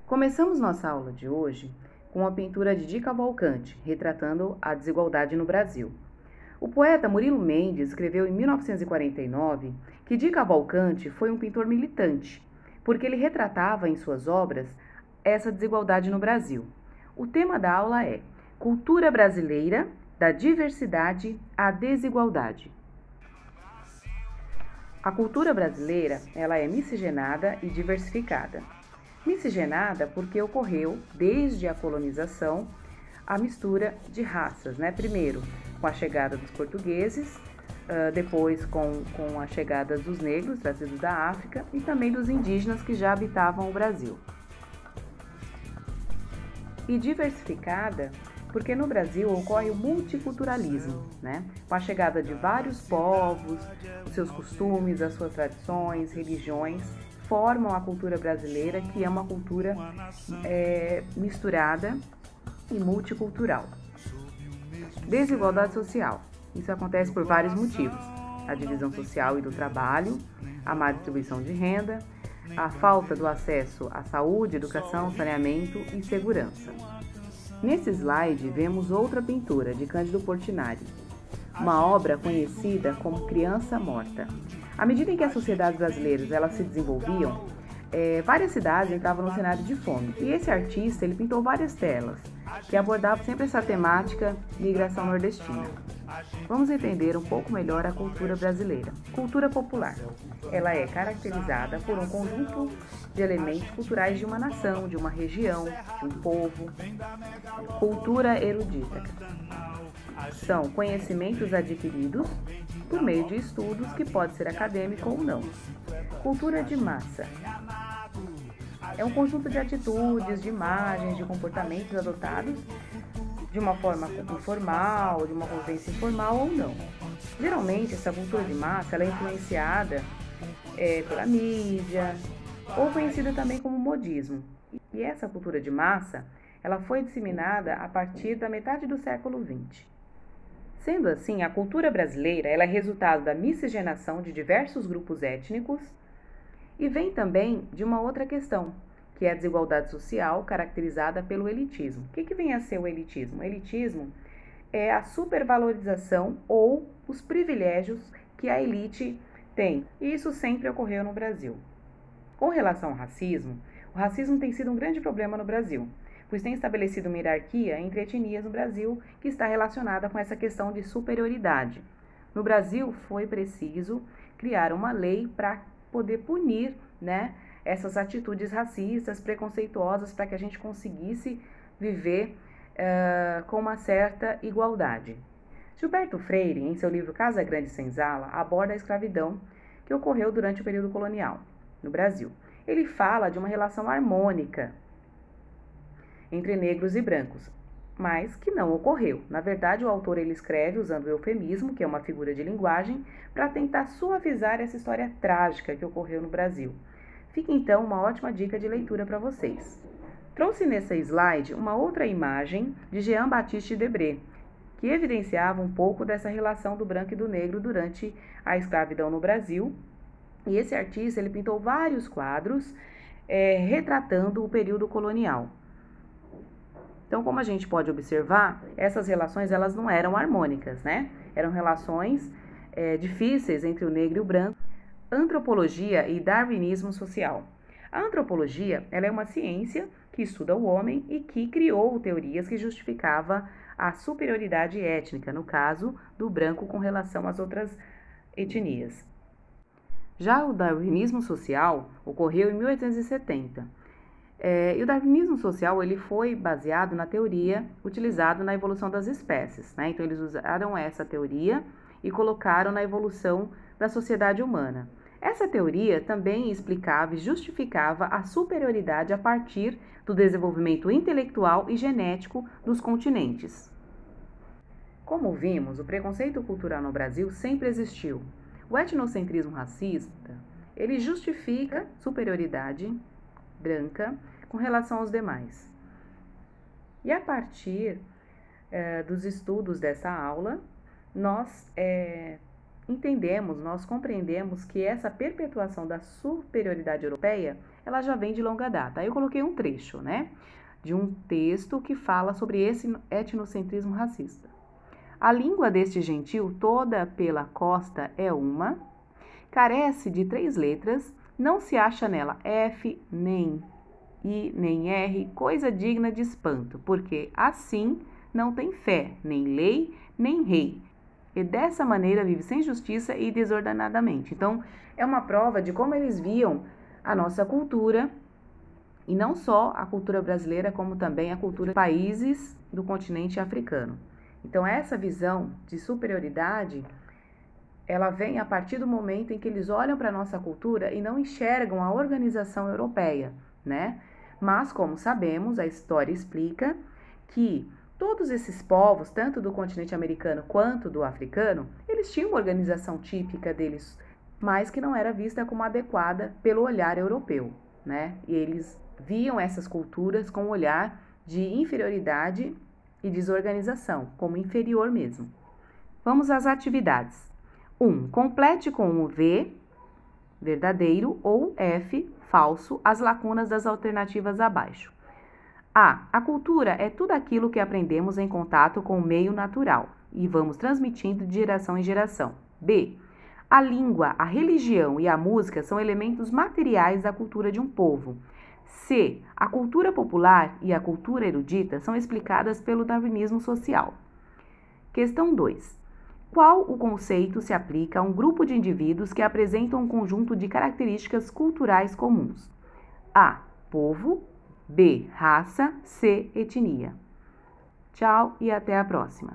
Começamos nossa aula de hoje com a pintura de Di Cavalcanti, retratando a desigualdade no Brasil. O poeta Murilo Mendes escreveu em 1949 que Di Cavalcanti foi um pintor militante, porque ele retratava em suas obras essa desigualdade no Brasil. O tema da aula é Cultura Brasileira, da diversidade à desigualdade. A cultura brasileira, ela é miscigenada e diversificada. Miscigenada porque ocorreu, desde a colonização, a mistura de raças, né? Primeiro com a chegada dos portugueses, depois com a chegada dos negros trazidos da África e também dos indígenas que já habitavam o Brasil. E diversificada porque no Brasil ocorre o multiculturalismo, né? Com a chegada de vários povos, os seus costumes, as suas tradições, religiões, formam a cultura brasileira, que é uma cultura misturada e multicultural. Desigualdade social. Isso acontece por vários motivos. A divisão social e do trabalho, a má distribuição de renda, a falta do acesso à saúde, educação, saneamento e segurança. Nesse slide, vemos outra pintura de Cândido Portinari, uma obra conhecida como Criança Morta. À medida em que as sociedades brasileiras elas se desenvolviam, várias cidades entravam no cenário de fome. E esse artista ele pintou várias telas que abordavam sempre essa temática migração nordestina. Vamos entender um pouco melhor a cultura brasileira. Cultura popular. Ela é caracterizada por um conjunto de elementos culturais de uma nação, de uma região, de um povo. Cultura erudita. São conhecimentos adquiridos por meio de estudos que pode ser acadêmico ou não. Cultura de massa. É um conjunto de atitudes, de imagens, de comportamentos adotados de uma forma informal, de uma convivência informal ou não. Geralmente, essa cultura de massa ela é influenciada pela mídia ou conhecida também como modismo. E essa cultura de massa ela foi disseminada a partir da metade do século XX. Sendo assim, a cultura brasileira ela é resultado da miscigenação de diversos grupos étnicos e vem também de uma outra questão, que é a desigualdade social caracterizada pelo elitismo. O que vem a ser o elitismo? O elitismo é a supervalorização ou os privilégios que a elite tem. E isso sempre ocorreu no Brasil. Com relação ao racismo, o racismo tem sido um grande problema no Brasil, pois tem estabelecido uma hierarquia entre etnias no Brasil que está relacionada com essa questão de superioridade. No Brasil, foi preciso criar uma lei para poder punir, né, essas atitudes racistas, preconceituosas, para que a gente conseguisse viver com uma certa igualdade. Gilberto Freire, em seu livro Casa Grande e Senzala, aborda a escravidão que ocorreu durante o período colonial no Brasil. Ele fala de uma relação harmônica entre negros e brancos, mas que não ocorreu. Na verdade, o autor ele escreve usando o eufemismo, que é uma figura de linguagem, para tentar suavizar essa história trágica que ocorreu no Brasil. Fica então uma ótima dica de leitura para vocês. Trouxe nessa slide uma outra imagem de Jean-Baptiste Debré, que evidenciava um pouco dessa relação do branco e do negro durante a escravidão no Brasil. E esse artista ele pintou vários quadros retratando o período colonial. Então, como a gente pode observar, essas relações elas não eram harmônicas, né? Eram relações difíceis entre o negro e o branco. Antropologia e darwinismo social. A antropologia ela é uma ciência que estuda o homem e que criou teorias que justificavam a superioridade étnica, no caso do branco com relação às outras etnias. Já o darwinismo social ocorreu em 1870. E o darwinismo social ele foi baseado na teoria utilizada na evolução das espécies, né? Então eles usaram essa teoria e colocaram na evolução da sociedade humana. Essa teoria também explicava e justificava a superioridade a partir do desenvolvimento intelectual e genético dos continentes. Como vimos, o preconceito cultural no Brasil sempre existiu. O etnocentrismo racista, ele justifica superioridade branca com relação aos demais. E a partir dos estudos dessa aula, nós nós compreendemos que essa perpetuação da superioridade europeia, ela já vem de longa data. Aí eu coloquei um trecho, né, de um texto que fala sobre esse etnocentrismo racista. A língua deste gentil, toda pela costa, é uma, carece de 3 letras, não se acha nela F, nem I, nem R, coisa digna de espanto, porque assim não tem fé, nem lei, nem rei, e dessa maneira vive sem justiça e desordenadamente. Então, é uma prova de como eles viam a nossa cultura, e não só a cultura brasileira, como também a cultura dos países do continente africano. Então, essa visão de superioridade, ela vem a partir do momento em que eles olham para a nossa cultura e não enxergam a organização europeia, né? Mas, como sabemos, a história explica que todos esses povos, tanto do continente americano quanto do africano, eles tinham uma organização típica deles, mas que não era vista como adequada pelo olhar europeu, né? E eles viam essas culturas com um olhar de inferioridade e desorganização, como inferior mesmo. Vamos às atividades. 1. Complete com o V, verdadeiro, ou F, falso, as lacunas das alternativas abaixo. A. A cultura é tudo aquilo que aprendemos em contato com o meio natural e vamos transmitindo de geração em geração. B. A língua, a religião e a música são elementos materiais da cultura de um povo. C. A cultura popular e a cultura erudita são explicadas pelo darwinismo social. Questão 2. Qual o conceito se aplica a um grupo de indivíduos que apresentam um conjunto de características culturais comuns? A. Povo. B. Raça. C. Etnia. Tchau e até a próxima.